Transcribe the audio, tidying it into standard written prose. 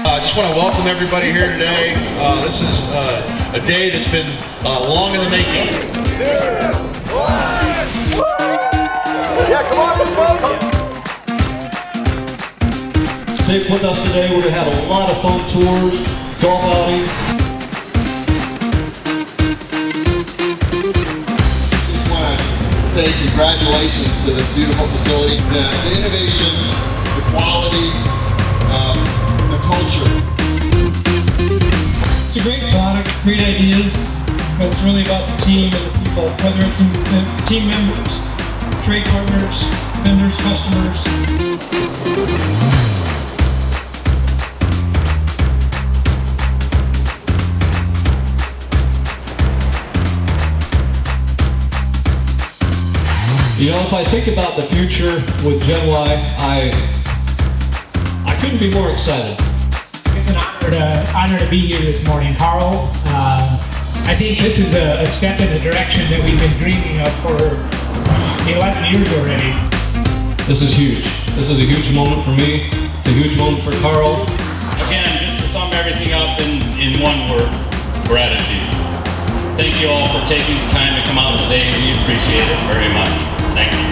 I just want to welcome everybody here today. This is a day that's been long in the making. Yeah, come on, folks! Stick with us today. We're going to have a lot of fun tours, golf outings. Just want to say congratulations to this beautiful facility. The innovation, the quality, the culture. It's a great product, great ideas, but it's really about the team and the people, whether it's the team members, trade partners, vendors, customers. You know, if I think about the future with Gen Y, I couldn't be more excited. It's an honor to be here this morning, Carl. I think this is a step in the direction that we've been dreaming of for 11 years already. This is huge. This is a huge moment for me. It's a huge moment for Carl. Again, just to sum everything up in one word, gratitude. Thank you all for taking the time to come out today. We appreciate it very much. Thank you.